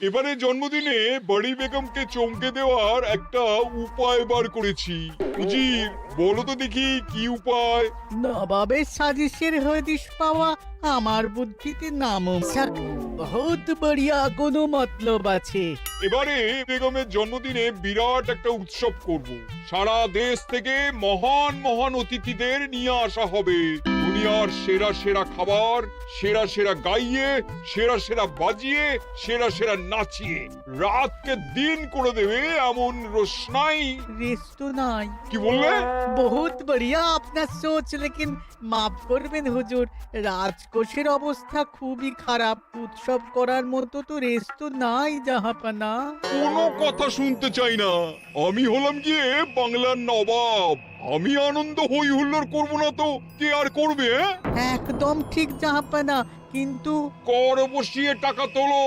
এবারে জন্মদিনে বড়ি বেগমকে চমকে দেওয়ার একটা উপায় বার করেছি। উজির, বলো তো দেখি কি উপায়? নবাবের সাজিশের হদিশ পাওয়া আমার বুদ্ধিতে নামুমসাক বহুত বড়িয়া কোনো মতলব আছে। এবারে বেগমের জন্মদিনে বিরাট একটা উৎসব করব। সারা দেশ থেকে মহান মহান অতিথিদের নিয়ে আসা হবে। দুনিয়ার সেরা সেরা খাবার, সেরা সেরা গাইয়ে, সেরা সেরা বাজিয়ে, সেরা সেরা নাচিয়ে রাতকে দিন করে দেবে এমন রোশনাই। রেস্ট নাই। কি বললে? বহুত বড়িয়া আপনার সোচ, লেকিন মাফ করবেন হুজুর, রাজকোষের অবস্থা খুবই খারাপ। উৎসব করার মতো তো রেস্ট নাই জাহাপানা। কোনো কথা শুনতে চাই না। আমি হলাম গিয়ে বাংলার নবাব। আমি আনন্দ হই হুল্লোড় করবো না তো কে আর করবে? একদম ঠিক জাহাপানা, কিন্তু কর বসিয়ে টাকা তোলো।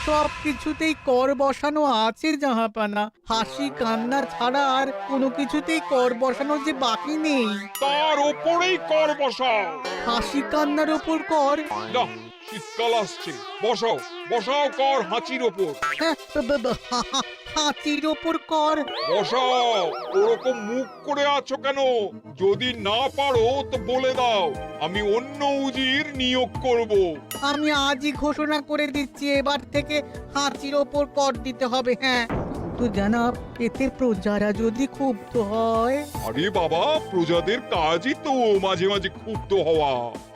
সব কিছুতেই কর বসানো আছে জাহাপানা। হাসি কান্না ছাড়া আর কোনো কিছুতেই কর বসানো যে বাকি নেই। তার ওপরেই কর বসাও। হাসি কান্নার ওপর কর? না, শীতকাল আসছে, বসাও বসাও কর হাঁচির ওপর। হ্যাঁ, হাতির ওপর কর? বসাও। ওরকম মুখ করে আছো কেন? যদি না পারো তো বলে দাও, আমি অন্য উজির নিয়োগ করব। আমি আজই ঘোষণা করে দিচ্ছি, এবার থেকে হাতির ওপর কর দিতে হবে। হ্যাঁ, তো জানাব, এতে প্রজারা যদি ক্ষুব্ধ হয়? আরে বাবা, প্রজাদের কাজই তো মাঝে মাঝে ক্ষুব্ধ হওয়া।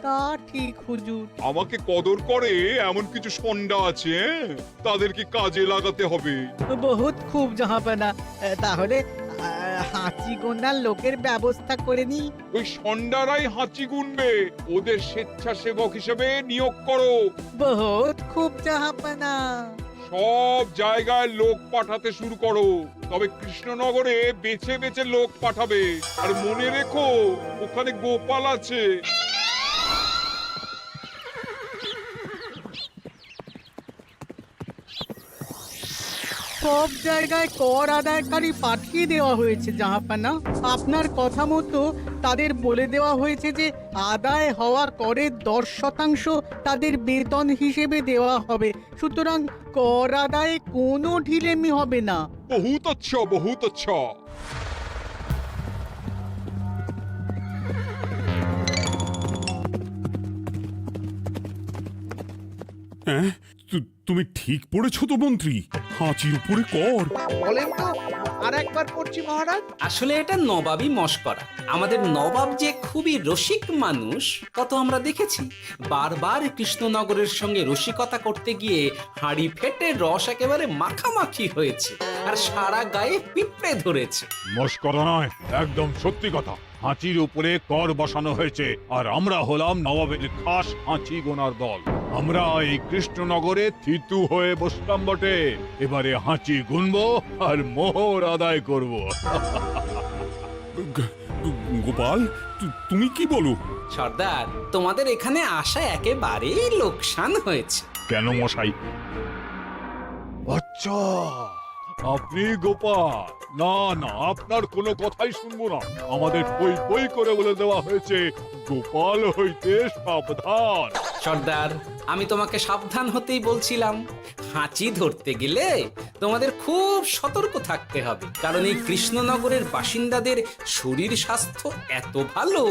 তা ঠিক হুজুর। আমাকে কদর করে এমন কিছু সন্ডা আছে, তাদেরকে কাজে লাগাতে হবে। বহুত খুব জাহাপানা। তাহলে হাঁচি গোনার লোকের ব্যবস্থা করে নি। ওই সন্ডারাই হাঁচি গুনবে। ওদের স্বেচ্ছাসেবক হিসেবে নিয়োগ করো। বহুত খুব জাহাপানা। সব জায়গায় লোক পাঠাতে শুরু করো, তবে কৃষ্ণনগরে বেছে বেছে লোক পাঠাবে। আর মনে রেখো, ওখানে গোপাল আছে। সব জায়গায় কর আদায়কারী পাঠিয়ে দেওয়া হয়েছে জাহাপানা। আপনার কথা মতো তাদের বলে দেওয়া হয়েছে যে আদায় হওয়া করের 10% তাদের বেতন হিসেবে দেওয়া হবে। সুতরাং কর আদায়ে কোনো ঢিলেমি হবে না। বহুত আচ্ছা, বহুত আচ্ছা। হ্যাঁ, তুমি ঠিক পড়েছো তো মন্ত্রী? হাঁচির উপরে কর? বলেন তো, আর একবার পড়ছি মহারাজ। আসলে এটা নবাবই মশকরা। আমাদের নবাব যে খুবই রসিক মানুষ তা তো আমরা দেখেছি। বারবার কৃষ্ণনগরের সঙ্গে রসিকতা করতে গিয়ে হাঁড়ি ফেটে রস একেবারে মাখামাখি হয়েছে, আর সারা গায়ে পিঁপড়ে ধরেছে। মস্করা নয়, একদম সত্যি কথা। হাঁচির উপরে কর বসানো হয়েছে, আর আমরা হলাম নবাবের খাস হাঁচি গোনার দল। আমরা এই কৃষ্ণনগরে থিতু হয়ে বসলাম বটে। এবারে হাঁচি গুনবো আর মোহর আদায় করব। গোপাল, তুমি কি বলো? সর্দার, তোমাদের এখানে আসা একেবারেই লোকসান হয়েছে। কেন মশাই? আচ্ছা, আপনি গোপাল? না না, আপনার কোনো কথাই শুনবো না। আমাদের বই বই করে বলে দেওয়া হয়েছে, গোপাল হইতে সাবধান। সর্দার, আমি তোমাকে সাবধান হতেই বলছিলাম। হাঁচি ধরতে গেলে তোমাদের খুব সতর্ক থাকতে হবে, কারণ এই কৃষ্ণনগরের বাসিন্দাদের শরীর স্বাস্থ্য এত ভালো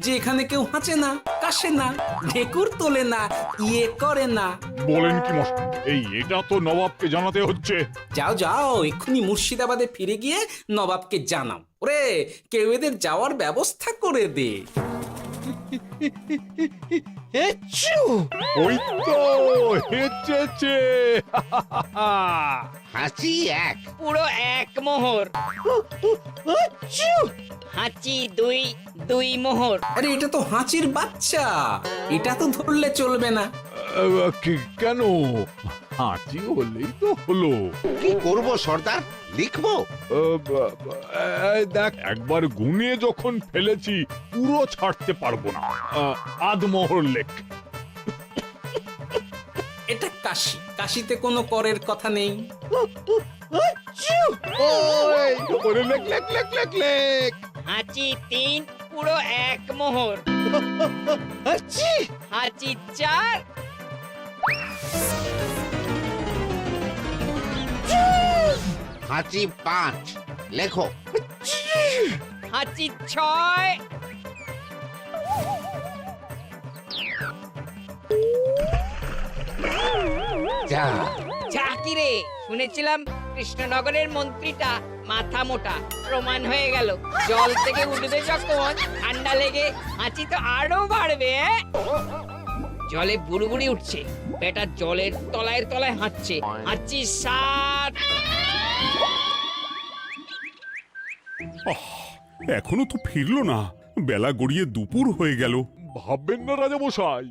যে এখানে কেউ হাঁচে না, কাশে না, ঢেকুর তোলে না, ইয়ে করে না। বলেন কি মশাই? এটা তো নবাবকে জানাতে হচ্ছে। যাও যাও, এক্ষুনি মুর্শিদাবাদে ফিরে গিয়ে নবাবকে জানাও। ওরে, কেউ এদের যাওয়ার ব্যবস্থা করে দে। ওই তো হেঁচেছে। হাঁচি এক, পুরো এক মোহর। হাঁচি দুই, দুই মোহর। আরে, এটা তো হাঁচির বাচ্চা, এটা তো ধরলে চলবে না। কেন? হাঁচি হলেই তো হলো। কি করব সর্দার, লিখবো? দেখ, একবার গুনিয়ে যখন ফেলেছি পুরো ছাড়তে পারবো না। আধমোহর লেখ। এটা কাশি, কাশিতে কোনো করের কথা নেই। ওরে লেখ লেখ লেখ লেখ লেখ। হাঁচি তিন, পুরো এক মোহর। হাঁচি চার। হাঁচি 5 লেখো। হাঁচি 6 যা যা কি রে, শুনেছিলাম কৃষ্ণনগরের মন্ত্রীটা মাথা মোটা, প্রমাণ হয়ে গেল। জল থেকে উঠবে যখন ঠান্ডা লেগে হাঁচি তো আরো বাড়বে। জলে বুড়ুবুড়ি উঠছে, বেটা জলের তলায় তলায় হাঁটছে। হাঁচি 7। এখনো তো ফিরলো না, বেলা গড়িয়ে দুপুর হয়ে গেল। ভাববেন না রাজামশাই,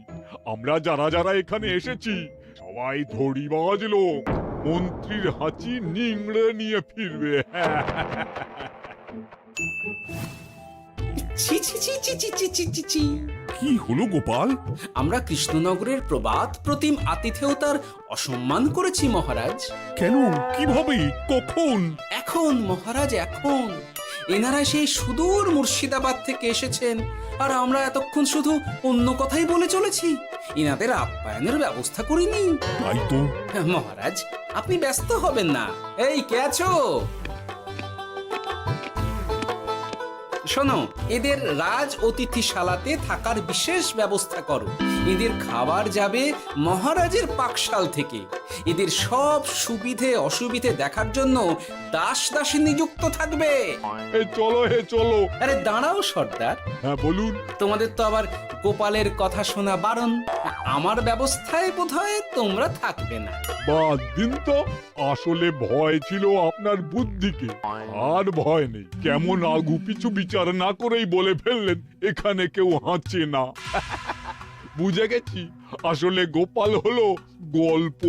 আমরা যারা যারা এখানে এসেছি সবাই ধড়িবাজ লোক। মন্ত্রীর হাঁচি নিংড়ে নিয়ে ফিরবে। ছি ছি ছি ছি ছি ছি ছি ছি ছি। কি হলো গোপাল? আমরা কৃষ্ণনগরের প্রবাদ প্রতিম আতিথেয়তার অসম্মান করেছি মহারাজ। কেন? কিভাবে? কখন? এখন মহারাজ, এখন এনারা সেই সুদূর মুর্শিদাবাদ থেকে এসেছেন, আর আমরা এতক্ষণ শুধু অন্য কথাই বলে চলেছি, এনাদের আপ্যায়নের ব্যবস্থা করিনি। তাই তো। মহারাজ, আপনি ব্যস্ত হবেন না। এই কে আছো? শোনো, এদের রাজ অতিথিশালাতে থাকার বিশেষ ব্যবস্থা করো। এদের খাবার যাবে মহারাজের পাকশাল থেকে। এদের সব সুবিধে অসুবিধে দেখার জন্য দাস দাসী নিযুক্ত থাকবে। চলো হে চলো। আরে দাঁড়াও সর্দার, হ্যাঁ বলুন। তোমাদের তো আবার গোপালের কথা শোনা বারণ। আমার ব্যবস্থায় বোধহয় তোমরা থাকবে না। বাদ দিন তো, আসলে ভয় ছিল আপনার বুদ্ধিকে, আর ভয় নেই। কেমন আগু পিছু বিচার না করেই বলে ফেললেন এখানে কেউ হাঁচে না। বুঝে গেছি, আসলে গোপাল হলো গল্প।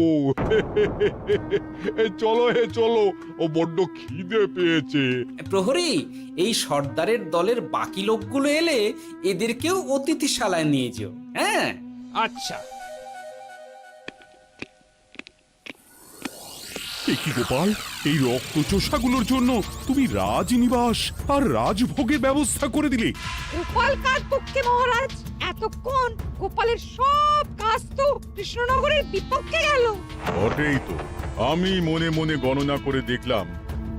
চলো হে চলো, ও বড্ড খিদে পেয়েছে। প্রহরী, এই সর্দারের দলের বাকি লোকগুলো এলে এদেরকেও অতিথিশালায় নিয়ে যেও। হ্যাঁ, আচ্ছা। এ কি গোপাল, এই রক্তচোষাগুলোর জন্য তুমি রাজনিবাস আর রাজভোগের ব্যবস্থা করে দিলে? গোপাল কার পক্ষে মহারাজ? এতক্ষণ গোপালের সব কাজ তো কৃষ্ণনগরের বিপক্ষে গেল। বটেই তো, আমি মনে মনে গণনা করে দেখলাম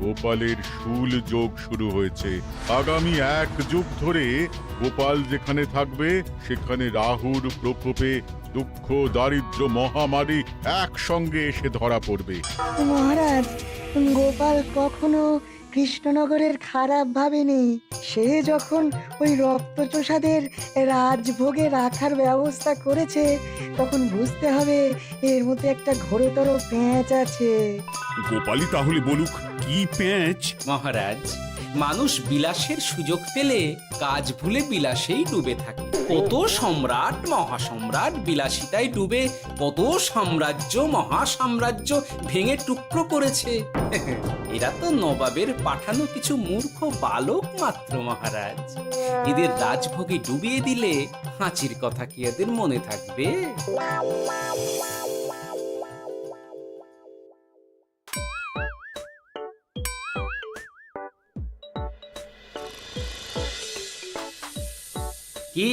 গোপালের শুল যোগ শুরু হয়েছে। আগামী 1 যুগ ধরে গোপাল যেখানে থাকবে সেখানে রাহুর প্রকোপে দুঃখ দারিদ্র মহামারী একসঙ্গে এসে ধরা পড়বে। মহারাজ, গোপাল কখনো কৃষ্ণনগরের খারাপ ভাবেনি। সে যখন ওই রক্তচোষাদের রাজভোগে রাখার ব্যবস্থা করেছে, তখন বুঝতে হবে এর মধ্যে একটা ঘোরতর পেঁচ আছে। গোপালই তাহলে বলুক, কি পেঁচ? মহারাজ, মানুষ বিলাসের সুযোগ পেলে কাজ ভুলে বিলাসেই ডুবে থাকে। কত সম্রাট মহাসম্রাট বিলাসিতায় ডুবে কত সাম্রাজ্য মহাসাম্রাজ্য ভেঙে টুকরো করেছে। এরা তো নবাবের পাঠানো কিছু মূর্খ বালক মাত্র মহারাজ। এদের রাজভোগে ডুবিয়ে দিলে হাঁচির কথা কি এদের মনে থাকবে? কি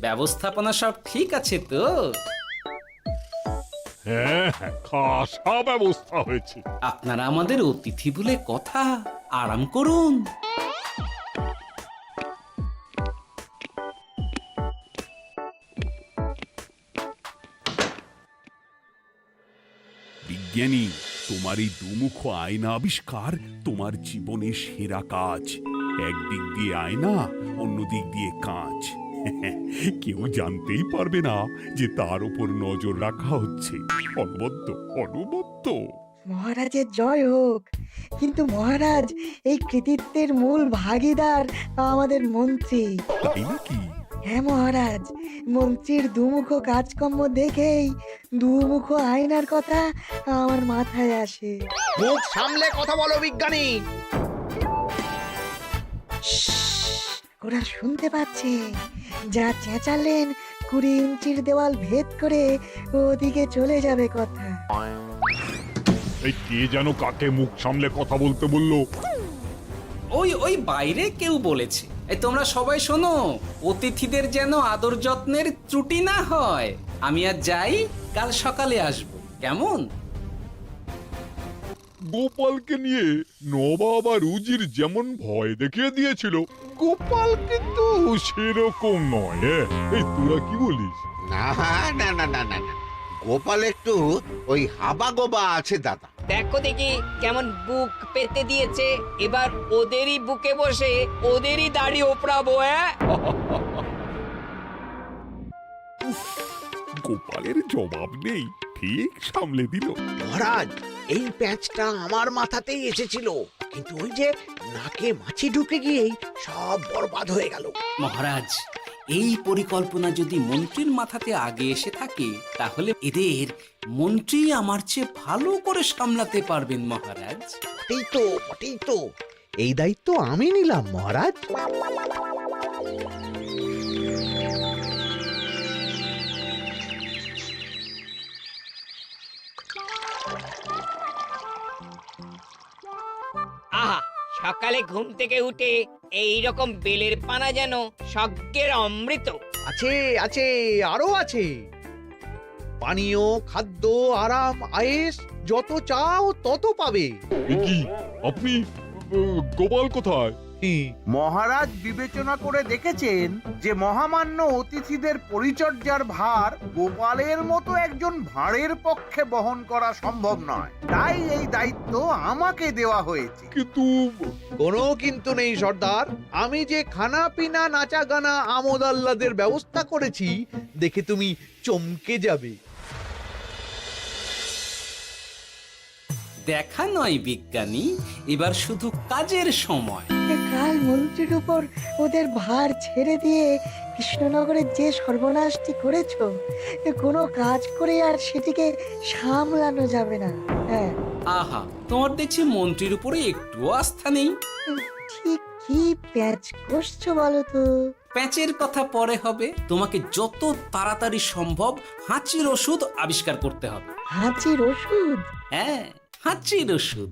ব্যবস্থাপনা সব ঠিক আছে তো? হ্যাঁ হ্যাঁ, খাসা ব্যবস্থা হয়েছে। আপনারা আমাদের অতিথি বলে কথা, আরাম করুন। বিজ্ঞানী, তোমার এই দুমুখ আয়না আবিষ্কার তোমার জীবনের সেরা কাজ। একদিক দিয়ে আয়না, অন্য দিক দিয়ে কাঁচ। কেউ জানতেই পারবে না যে তার উপর নজর রাখা হচ্ছে। অনবদ্য অনবদ্য। মহারাজের জয় হোক। কিন্তু মহারাজ, এই কৃতিত্বের মূল ভাগীদার আমাদের মন্ত্রী। তাই নাকি? হ্যাঁ মহারাজ, মন্ত্রীর দুমুখো কাজকর্ম দেখেই দুমুখ আয়নার কথা আমার মাথায় আসে। মুখ সামলে কথা বলো বিজ্ঞানী। ওরা শুনতে পাচ্ছে। যা চেঁচালেন 20 ইঞ্চির দেওয়াল ভেদ করে ওদিকে চলে যাবে কথা। এই কে যেন কাকে মুখ সামলে কথা বলতে বললো? ওই ওই বাইরে কেউ বলেছে। এই তোমরা সবাই শোনো, অতিথিদের যেন আদর যত্নের ত্রুটি না হয়। আমি আর যাই, কাল সকালে আসবো, কেমন? গোপালকে নিয়ে নবাব আর উজির যেমন ভয় দেখিয়ে দিয়েছিল, গোপাল কিন্তু সেরকম নয়। এই তোরা কি বলিস? না না না না না না, গোপাল একটু ওই হাবা গোবা আছে দাদা। দেখো দেখি কেমন বুক পেতে দিয়েছে, এবার ওদেরই বুকে বসে ওদেরই দাড়ি ওপরাবো। গোপালের জবাব নেই, ঠিক সামলে দিল। মহারাজ, এই প্যাঁচটা আমার মাথাতেই এসেছিল, কিন্তু ওই যে নাকে মাছি ঢুকে গিয়েই সব বরবাদ হয়ে গেল। মহারাজ, এই পরিকল্পনা যদি মন্ত্রীর মাথাতে আগে এসে থাকে, তাহলে এদের মন্ত্রী আমার চেয়ে ভালো করে সামলাতে পারবেন মহারাজ। বটেই তো, এই দায়িত্ব আমি নিলাম মহারাজ। আহা, সকালে ঘুম থেকে উঠে এই রকম বেলের পানা যেন স্বর্গের অমৃত। আছে আছে, আরো আছে। পানীয়, খাদ্য, আরাম, আয়েশ, যত চাও তত পাবে। এ কি, আপনি গোপাল কোথায়? মহারাজ বিবেচনা করে দেখেছেন যে মহামান্য অতিথিদের পরিচর্যার ভার গোপালের মতো একজন ভাঁড়ের পক্ষে বহন করা সম্ভব নয়, তাই এই দায়িত্ব আমাকে দেওয়া হয়েছে। কিন্তু কোনো কিন্তু নেই সর্দার, আমি যে খানা পিনা নাচা গানা আমোদ আহ্লাদের ব্যবস্থা করেছি দেখে তুমি চমকে যাবে। দেখা নয় বিজ্ঞানী, এবার শুধু কাজের সময়। কাল মন্ত্রীর উপর ওদের ভার ছেড়ে দিয়ে কৃষ্ণনগরের যে সর্বনাশটি করেছো, কোনো কাজ করে আর সেটিকে সামলানো যাবে না। হ্যাঁ, আহা, তোমার দেখছি মন্ত্রীর উপরে একটুও আস্থা নেই। ঠিক কি প্যাচ করছো বলো তো? প্যাচের কথা পরে হবে, তোমাকে যত তাড়াতাড়ি সম্ভব হাঁচির ওষুধ আবিষ্কার করতে হবে। হাঁচির ওষুধ? হ্যাঁ, হাঁচির ওষুধ।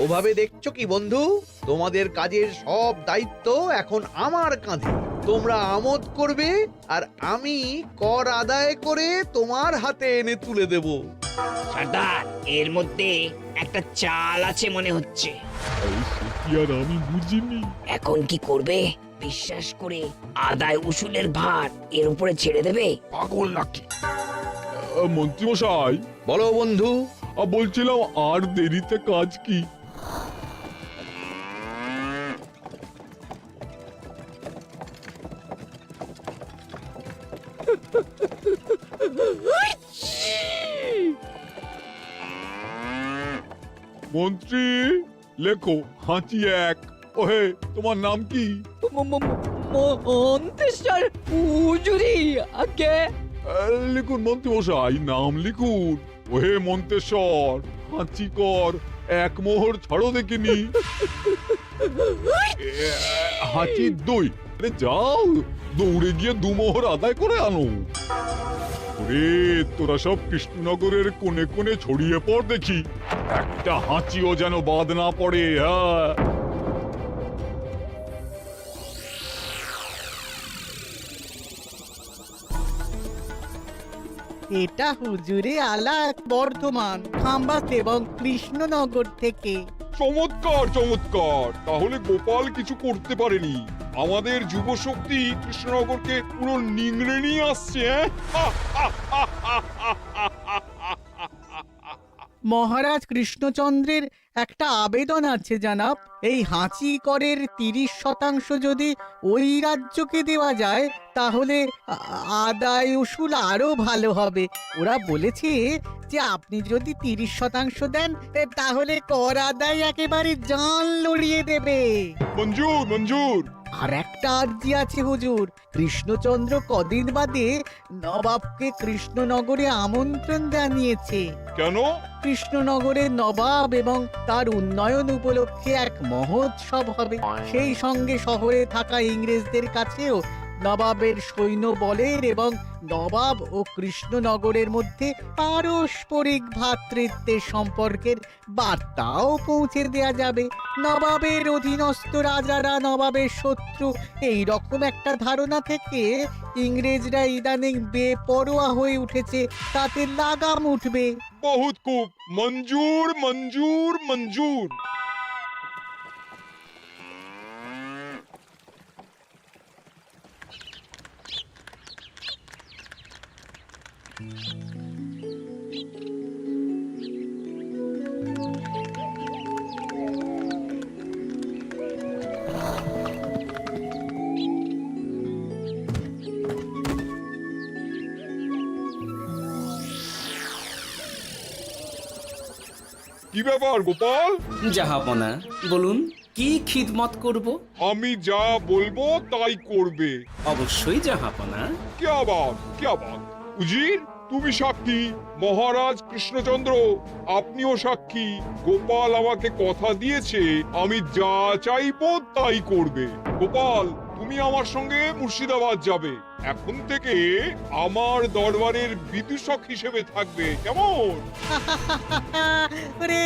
ওভাবে দেখছো কি বন্ধু, তোমাদের কাজের সব দায়িত্ব এখন আমার কাঁধে। তোমরা আমোদ করবে আর আমি কর আদায় করে তোমার হাতে এনে তুলে দেব। সর্দার, এর মধ্যে একটা চাল আছে মনে হচ্ছে। কি আর আমি বুঝিনি। এখন কি করবে? বিশ্বাস করে আদায় উসুলের ভার এর উপরে ছেড়ে দেবে? পাগল নাকি? মন্ত্রীমশাই, বলো বন্ধু। বলছিলাম আর দেরিতে কাজ কি? মন্ত্রী, লেখো হাঁচি এক। ওহে, তোমার নাম কি? মন্ত্রেশ্বর হুজুরি আগে। লিখুন মন্ত্রীমশাই, নাম লিখুন। ওহে মন্তেশ্বর, হাঁচি কর, এক মোহর ছাড়ো দেখিনি। হাঁচি দুই। আরে যাও, দৌড়ে গিয়ে দু মোহর আদায় করে আনো। ওরে, তোরা সব কৃষ্ণনগরের কোণে কোণে ছড়িয়ে পড় দেখি, একটা হাঁচিও যেন বাদ না পড়ে। হ্যাঁ, এটা হুজুরে আলাক বর্ধমান, খাম্বাস এবং কৃষ্ণনগর থেকে। চমৎকার চমৎকার। তাহলে গোপাল কিছু করতে পারেনি, আমাদের যুব শক্তি কৃষ্ণনগরকে পুরো নিংড়ে নিয়ে আসছে। মহারাজ কৃষ্ণচন্দ্রের একটা আবেদন আছে জানাব। এই হাঁচি করের 30% যদি ওই রাজ্যকে দেওয়া যায়, তাহলে আদায় উসুল আরো ভালো হবে। ওরা বলেছে যে আপনি যদি 30% দেন, তাহলে কর আদায় একেবারে জান লড়িয়ে দেবে। মঞ্জুর মঞ্জুর। আর একটা আর্জি আছে হুজুর, কৃষ্ণচন্দ্র কদিন বাদে নবাবকে কৃষ্ণনগরে আমন্ত্রণ জানিয়েছে। কেন? কৃষ্ণনগরের নবাব এবং তার উন্নয়ন উপলক্ষে এক মহোৎসব হবে। সেই সঙ্গে শহরে থাকা ইংরেজদের কাছেও নবাবের সৈন্য বলের এবং নবাব ও কৃষ্ণনগরের মধ্যে পারস্পরিক ভ্রাতৃত্বের সম্পর্কের বার্তাও পৌঁছে দেয়া যাবে। নবাবের অধীনস্থ রাজারা নবাবের শত্রু, এই রকম একটা ধারণা থেকে ইংরেজরা ইদানিং বেপরোয়া হয়ে উঠেছে, তাতে লাগাম উঠবে। বহুত খুব, মঞ্জুর মঞ্জুর মঞ্জুর। কি ব্যাপার গোপাল? জাহাপনা বলুন, কি খিদমত করব? আমি যা বলবো তাই করবে। অবশ্যই জাহাপনা। क्या बात উজির, তুমি সাক্ষী, মহারাজ কৃষ্ণচন্দ্র আপনিও সাক্ষী। গোপাল আমাকে কথা দিয়েছে আমি যা চাইবো তাই করবে। গোপাল, তুমি আমার সঙ্গে মুর্শিদাবাদ যাবে। এখন থেকে আমার দরবারের বিদূষক হিসেবে থাকবে, কেমন? ওরে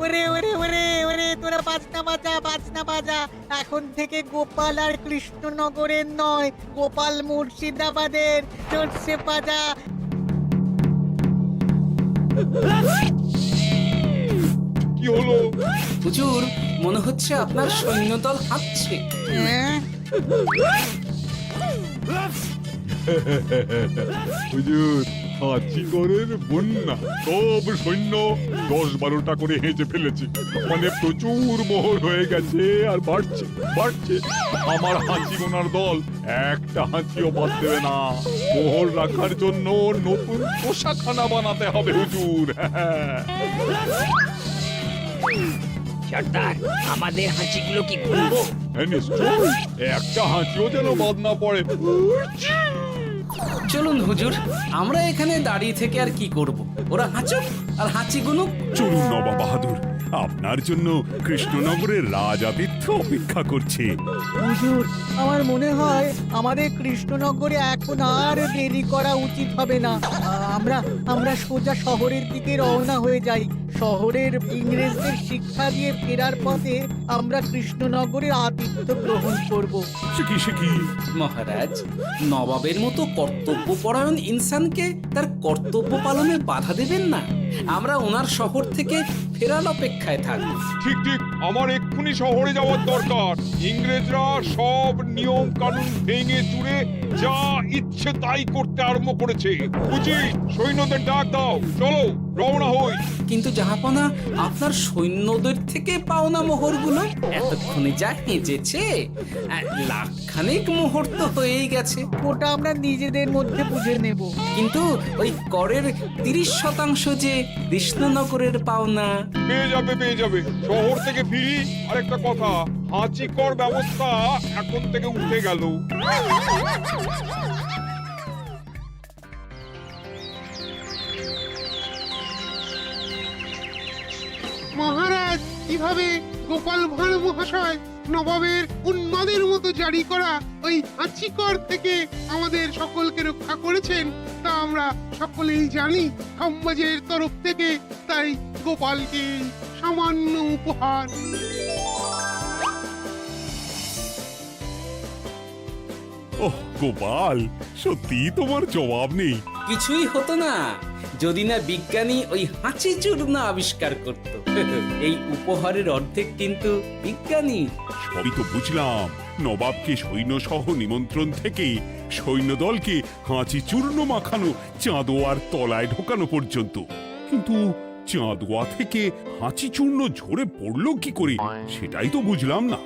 ওরে ওরে ওরে ওরে, তোরা বাজনা বাজা। এখন থেকে গোপাল আর কৃষ্ণনগরের নয়, গোপাল মুর্শিদাবাদের। চলছে বাজা। কি হলো? হুজুর, মনে হচ্ছে আপনার সৈন্যদল হাঁটছে। হ্যাঁ? হুজুর, হাঁচিগড়ের বন্যা সব সৈন্য 10-12টা করে হেঁচে ফেলেছে, মানে প্রচুর মোহর হয়ে গেছে আর বাড়ছে বাড়ছে। আমার হাঁচি গোনার দল একটা হাঁচিও বাদ দেবে না। মোহর রাখার জন্য নতুন পোশাকখানা বানাতে হবে হুজুর। সর্দার, আমাদের হাঁচিগুলো কি খুলবো? হ্যাঁ, নিশ্চয়, একটা হাঁচিও যেন বাদ না পড়ে। চলুন হুজুর, আমরা এখানে দাঁড়িয়ে থেকে আর কি করব? ওরা হাঁচুক আর হাঁচি গুনুক। চলুন নবাব বাহাদুর, আপনার জন্য কৃষ্ণনগরের রাজাতিথ্য অপেক্ষা করছে। হুজুর, আমার মনে হয় আমাদের কৃষ্ণনগরে এখন আর দেরি করা উচিত হবে না। আমরা সোজা শহরের দিকে রওনা হয়ে যাই। শহরের ইংরেজদের শিক্ষা দিয়ে ফেরার পথে আমরা কৃষ্ণনগরের আতিথ্য গ্রহণ করব। সে কি? মহারাজ, নবাবের মতো কর্তব্যপরায়ণ ইনসানকে তার কর্তব্য পালনে বাধা দেবেন না। আমরা ওনার শহর থেকে ফেরার অপেক্ষায় থাকব। ঠিক, আমার এক্ষুনি শহরে যাওয়ার দরকার। ইংরেজরা সব নিয়ম কানুন ভেঙে চুরে যা ইচ্ছে তাই করতে আরম্ভ করেছে। উচিত সৈন্যদের ডাক দাও, চলো রওনা হই। কিন্তু জাহাপনা, আপনার সৈন্যদের থেকে পাওনা মোহরগুলো এতক্ষণে যা হেঁচেছে, লাখখানেক মোহর তো হয়েই গেছে। ওটা আমরা নিজেদের মধ্যে বুঝে নেব। কিন্তু ওই করের 30% যে কৃষ্ণনগরের পাওনা। পেয়ে যাবে। শহর থেকে ফিরি। আরেকটা কথা, হাঁচি কর ব্যবস্থা এখন থেকে উঠে গেল। মহারাজ, কিভাবে গোপাল ভাঁড় মহাশয় নবাবের উন্মাদের মতো জারি করা ওই হাঁচিকর থেকে আমাদের সকলকে রক্ষা করেছেন তা আমরা সকলেই জানি। সমাজের তরফ থেকে তাই গোপালকে সামান্য উপহার। ওহ গোপাল, সত্যি তোমার জবাব নেই। কিছুই হতো না যদি না বিজ্ঞানী ওই হাঁচি চূর্ণ আবিষ্কার করত। এই উপহারের অর্ধেক কিন্তু বিজ্ঞানী। সবই তো বুঝলাম, নবাবকে সৈন্য সহ নিমন্ত্রণ থেকে সৈন্যদলকে হাঁচি চূর্ণ মাখানো, চাঁদোয়ার তলায় ঢোকানো পর্যন্ত। কিন্তু চাঁদোয়া থেকে হাঁচি চূর্ণ ঝরে পড়লো কি করে, সেটাই তো বুঝলাম না।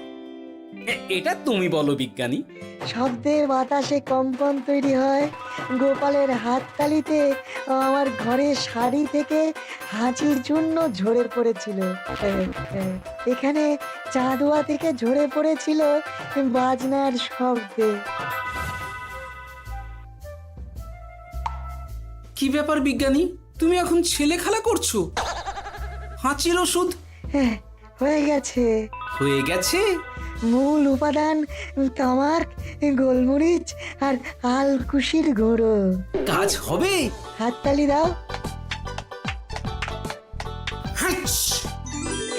এটা তুমি বলো বিজ্ঞানী। শব্দের বাতাসে কম্পন তৈরি হয়। গোপালের হাততালিতে আমার ঘরের শাড়ি থেকে হাঁচির জন্য ঝরে পড়েছিল। এখানে চাঁদোয়া থেকে ঝরে পড়েছিল বাজনার শব্দে। কি ব্যাপার বিজ্ঞানী, তুমি এখন ছেলে খেলা করছো? হাঁচির ওষুধ হয়ে গেছে। হয়ে গেছে। মূল উপাদান তামাক, গোলমরিচ আর আলকুশির গুঁড়ো। কাজ হবে। হাততালি দাও। হাঁচ!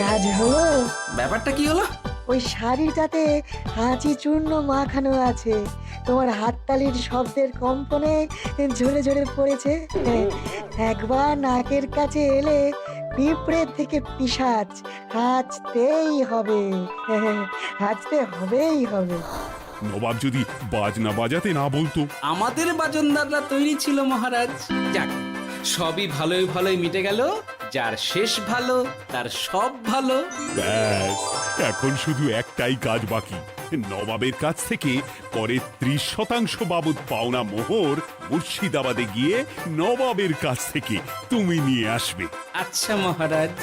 কাজ হলো। ব্যাপারটা কি হলো? ওই শাড়িটাতে হাঁচি চূর্ণ মাখানো আছে, তোমার হাততালির শব্দের কম্পনে ঝরে ঝরে পড়েছে। একবার নাকের কাছে এলে পিঁপড়ের থেকে পিশাচ, হাঁচতেই হবে, হাঁচতে হবেই হবে। নবাব যদি বাজনা বাজাতে না বলতো। আমাদের বাজনদাররা তৈরি ছিল মহারাজ। যাক, সবই ভালোই ভালোই মিটে গেল। যার শেষ ভালো তার সব ভালো। ব্যাস, এখন শুধু একটাই কাজ বাকি। নবাবের কাছ থেকে করের 30% বাবদ পাওনা মোহর মুর্শিদাবাদে গিয়ে নবাবের কাছ থেকে তুমি নিয়ে আসবে। আচ্ছা মহারাজ।